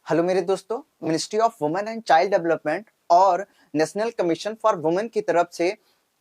Hello मेरे दोस्तों, ministry of women and child development और नेशनल कमीशन फॉर वुमेन की तरफ से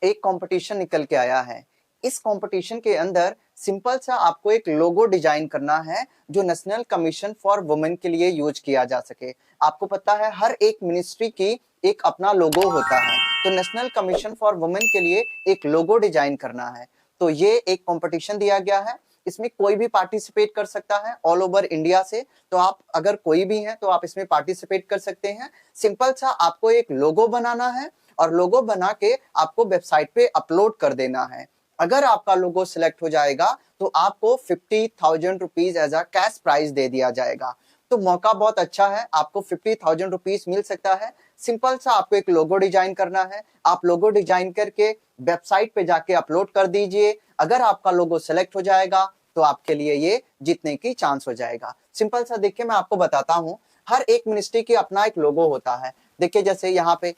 एक कंपटीशन निकल के आया है। इस कंपटीशन के अंदर सिंपल सा आपको एक लोगो डिजाइन करना है जो नेशनल कमीशन फॉर वुमेन के लिए यूज किया जा सके। आपको पता है हर एक मिनिस्ट्री की एक अपना लोगो होता है, तो नेशनल कमीशन फॉर वुमेन के लिए एक लोगो डिजाइन करना है। तो ये एक कंपटीशन दिया गया है, इसमें कोई भी पार्टिसिपेट कर सकता है ऑल ओवर इंडिया से। तो आप अगर कोई भी हैं तो आप इसमें पार्टिसिपेट कर सकते हैं। सिंपल सा आपको एक लोगो बनाना है और लोगो बना के आपको वेबसाइट पे अपलोड कर देना है। अगर आपका लोगो सिलेक्ट हो जाएगा तो आपको 50,000 rupees as a cash prize दे दिया जाएगा। तो मौका बहुत अच्छा है, आपको 50,000 रुपीज मिल सकता है। सिंपल सा आपको एक लोगो डिजाइन करना है, आप लोगो डिजाइन करके वेबसाइट पे जाके अपलोड कर दीजिए। अगर आपका लोगो सिलेक्ट हो जाएगा तो आपके लिए ये जीतने की चांस हो जाएगा। सिंपल सा देखिए मैं आपको बताता हूँ, हर एक मिनिस्ट्री की अपना एक लोगो होता है। देखिए जैसे यहाँ पे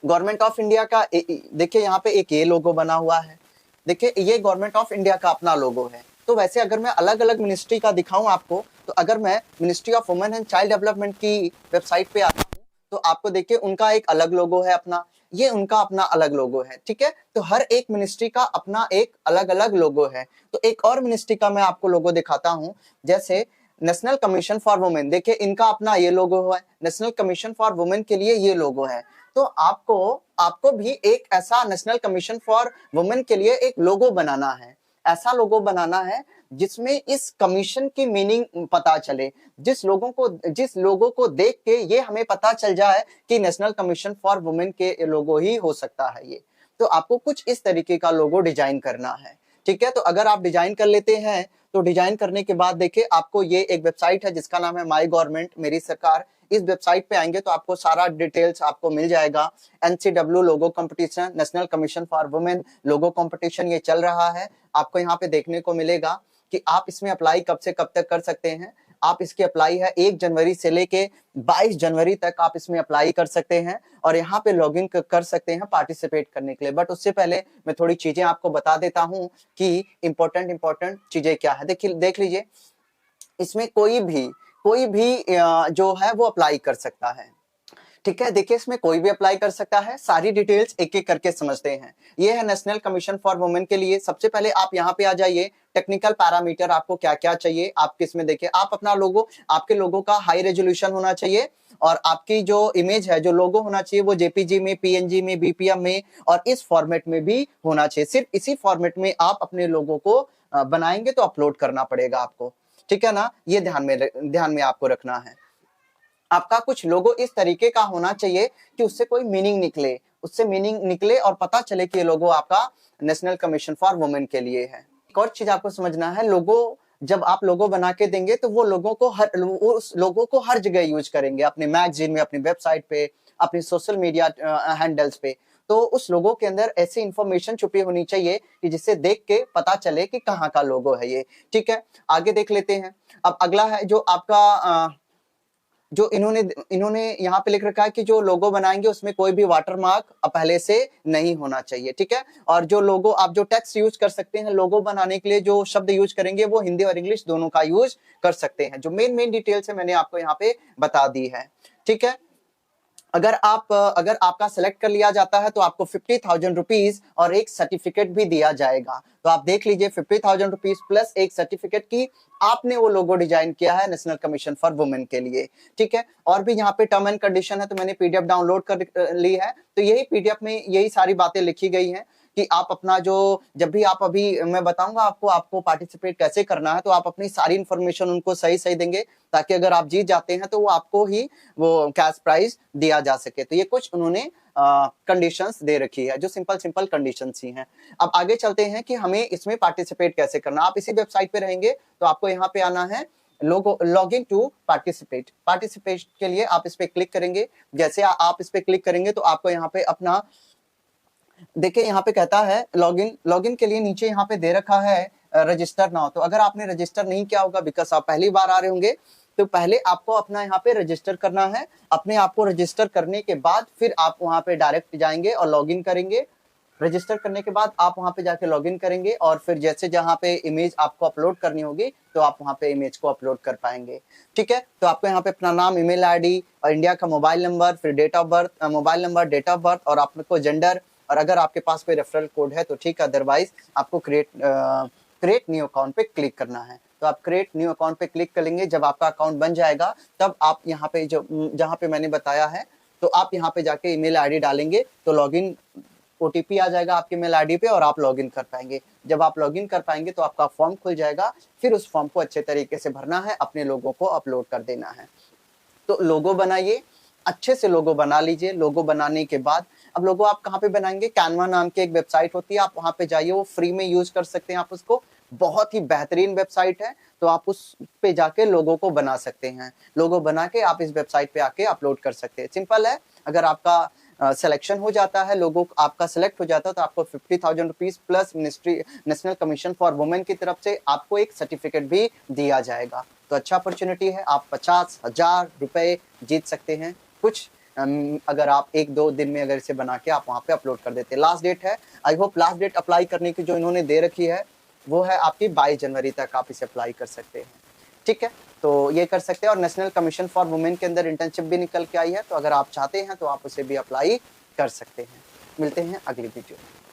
गवर्नमेंट ऑफ इंडिया का देखिए यहाँ पे एक ये लोगो बना हुआ है। देखिए ये गवर्नमेंट ऑफ इंडिया का अपना लोगो है। तो वैसे अगर मैं अलग अलग मिनिस्ट्री का दिखाऊं आपको, तो अगर मैं ministry of women and child development की वेबसाइट पे आता हूँ तो आपको देखिए उनका एक अलग लोगो है अपना, ये उनका अपना अलग लोगो है। ठीक है, तो हर एक मिनिस्ट्री का अपना एक अलग अलग लोगो है। तो एक और मिनिस्ट्री का मैं आपको लोगो दिखाता हूँ, जैसे नेशनल कमीशन फॉर वुमेन। देखिए इनका अपना ये लोगो है, नेशनल कमीशन फॉर वुमेन के लिए ये लोगो है। तो आपको आपको भी एक ऐसा नेशनल कमीशन फॉर वुमेन के लिए एक लोगो बनाना है। ऐसा लोगो बनाना है जिसमें इस कमीशन की मीनिंग पता चले, जिस लोगों को देख के ये हमें पता चल जाए कि नेशनल कमीशन फॉर वुमेन के लोगो ही हो सकता है ये। तो आपको कुछ इस तरीके का लोगो डिजाइन करना है। ठीक है, तो अगर आप डिजाइन कर लेते हैं तो डिजाइन करने के बाद देखिए आपको ये एक वेबसाइट है जिसका नाम है माई गवर्नमेंट मेरी सरकार। इस वेबसाइट पे आएंगे तो आपको सारा डिटेल्स आपको मिल जाएगा। NCW logo competition, national commission for women logo competition ये चल रहा है। आपको यहाँ पे देखने को मिलेगा कि आप इसमें अप्लाई कब से कब तक कर सकते हैं। आप इसकी अप्लाई है 1 जनवरी से लेके 22 जनवरी तक आप इसमें अप्लाई कर सकते हैं और यहाँ पे लॉगिन कर सकते हैं पार्टिसिपेट करने के लिए। बट उससे पहले मैं थोड़ी चीजें आपको बता देता हूँ कि इंपॉर्टेंट चीजें क्या है। देखिए देख लीजिए, इसमें कोई भी जो है वो अप्लाई कर सकता है। ठीक है, देखिए इसमें कोई भी अप्लाई कर सकता है। सारी डिटेल्स एक एक करके समझते हैं। ये है नेशनल कमीशन फॉर वुमेन के लिए। सबसे पहले आप यहाँ पे आ जाइए, टेक्निकल पैरामीटर आपको क्या क्या चाहिए आप किसमें देखिए। आप अपना लोगो, आपके लोगो का हाई रेजोल्यूशन होना चाहिए और आपकी जो इमेज है, जो लोगो होना चाहिए वो जेपीजी में, पीएनजी में, बीपीएम में और इस फॉर्मेट में भी होना चाहिए। सिर्फ इसी फॉर्मेट में आप अपने लोगो को बनाएंगे तो अपलोड करना पड़ेगा आपको। ठीक है ना, ये ध्यान में आपको रखना है। आपका कुछ लोगो इस तरीके का होना चाहिए कि उससे कोई मीनिंग निकले और पता चले कि ये लोगो आपका नेशनल कमीशन फॉर वुमेन के लिए है। एक और चीज आपको समझना है, लोगो जब आप लोगो बना के देंगे तो वो उस लोगो को हर जगह यूज करेंगे, अपने मैगजीन में, अपनी वेबसाइट पे, अपनी सोशल मीडिया हैंडल्स पे। तो उस लोगो के अंदर ऐसी इंफॉर्मेशन छुपी होनी चाहिए कि जिससे देख के पता चले कि कहाँ का लोगो है ये। ठीक है, आगे देख लेते हैं। अब अगला है जो आपका जो इन्होंने यहाँ पे लिख रखा है कि जो लोगो बनाएंगे उसमें कोई भी वाटरमार्क पहले से नहीं होना चाहिए। ठीक है, और जो लोगो आप जो टेक्स्ट यूज कर सकते हैं लोगो बनाने के लिए, जो शब्द यूज करेंगे वो हिंदी और इंग्लिश दोनों का यूज कर सकते हैं। जो मेन डिटेल्स है मैंने आपको यहाँ पे बता दी है। ठीक है, अगर आपका सिलेक्ट कर लिया जाता है तो आपको 50,000 रुपीज और एक सर्टिफिकेट भी दिया जाएगा। तो आप देख लीजिए 50,000 रुपीज प्लस एक सर्टिफिकेट की आपने वो लोगो डिजाइन किया है नेशनल कमीशन फॉर वुमेन के लिए। ठीक है, और भी यहाँ पे टर्म एंड कंडीशन है, तो मैंने पीडीएफ डाउनलोड कर ली है। तो यही पीडीएफ में यही सारी बातें लिखी गई हैं कि आप अपना जब भी आप अभी मैं बताऊंगा आपको पार्टिसिपेट कैसे करना है, तो आप अपनी सारी इंफॉर्मेशन उनको सही देंगे ताकि अगर आप जीत जाते हैं तो वो आपको ही वो कैश प्राइज दिया जा सके। तो ये कुछ उन्होंने कंडीशंस दे रखी है, जो सिंपल कंडीशंस ही हैं। अब आगे चलते हैं कि हमें इसमें पार्टिसिपेट कैसे करना। आप इसी वेबसाइट पे रहेंगे तो आपको यहाँ पे आना है लॉग इन टू पार्टिसिपेट के लिए आप इस पे क्लिक करेंगे। जैसे आप इस पे क्लिक करेंगे तो आपको यहाँ पे अपना देखिए यहाँ पे कहता है लॉगिन के लिए नीचे यहाँ पे दे रखा है रजिस्टर नाउ। तो अगर आपने रजिस्टर नहीं किया होगा, बिकॉज आप पहली बार आ रहे होंगे, तो पहले आपको अपना यहाँ पे रजिस्टर करना है। अपने आप को रजिस्टर करने के बाद फिर आप वहां पे डायरेक्ट जाएंगे और लॉगिन करेंगे। रजिस्टर करने के बाद आप वहाँ पे जाके लॉगिन करेंगे और फिर जैसे जहाँ पे इमेज आपको अपलोड करनी होगी तो आप वहाँ पे इमेज को अपलोड कर पाएंगे। ठीक है, तो आपको यहाँ पे अपना नाम, ईमेल आईडी और इंडिया का मोबाइल नंबर, फिर date of birth, mobile number, date of birth और आपको जेंडर, और अगर आपके पास कोई रेफरल कोड है तो ठीक है, अदरवाइज आपको क्रिएट न्यू अकाउंट पे क्लिक करना है। तो आप क्रिएट न्यू अकाउंट पे क्लिक करेंगे, जब आपका अकाउंट बन जाएगा तब आप यहाँ पे जहाँ पे मैंने बताया है तो आप यहाँ पे जाके ईमेल आईडी डालेंगे तो लॉगिन ओटीपी आ जाएगा आपके मेल आईडी पे और आप लॉगिन कर पाएंगे। जब आप लॉगिन कर पाएंगे तो आपका फॉर्म खुल जाएगा, फिर उस फॉर्म को अच्छे तरीके से भरना है, अपने लोगों को अपलोड कर देना है। तो लोगो बनाइए, अच्छे से लोगो बना लीजिए। लोगो बनाने के बाद अब लोगो आप कहाँ पे बनाएंगे, कैनवा नाम की एक वेबसाइट होती है, आप वहाँ पे जाइए, वो फ्री में यूज कर सकते हैं आप उसको, बहुत ही बेहतरीन वेबसाइट है। तो आप उस पे जाके लोगों को बना सकते हैं, लोगो बना के आप इस वेबसाइट पे आके अपलोड कर सकते हैं। सिंपल है, अगर आपका सिलेक्शन हो जाता है, लोगों आपका सिलेक्ट हो जाता है तो आपको 50,000 rupees plus national commission for women की तरफ से आपको एक सर्टिफिकेट भी दिया जाएगा। तो अच्छा अपॉर्चुनिटी है, आप 50,000 रुपए जीत सकते हैं कुछ अगर आप 1-2 दिन में अगर इसे बना के आप वहाँ पे अपलोड कर देते हैं। लास्ट डेट है, I hope last date apply करने की जो इन्होंने दे रखी है वो है आपकी 22 जनवरी तक आप इसे अप्लाई कर सकते हैं। ठीक है, तो ये कर सकते हैं। और नेशनल कमीशन फॉर वुमेन के अंदर इंटर्नशिप भी निकल के आई है, तो अगर आप चाहते हैं तो आप उसे भी अप्लाई कर सकते हैं। मिलते हैं अगली वीडियो में।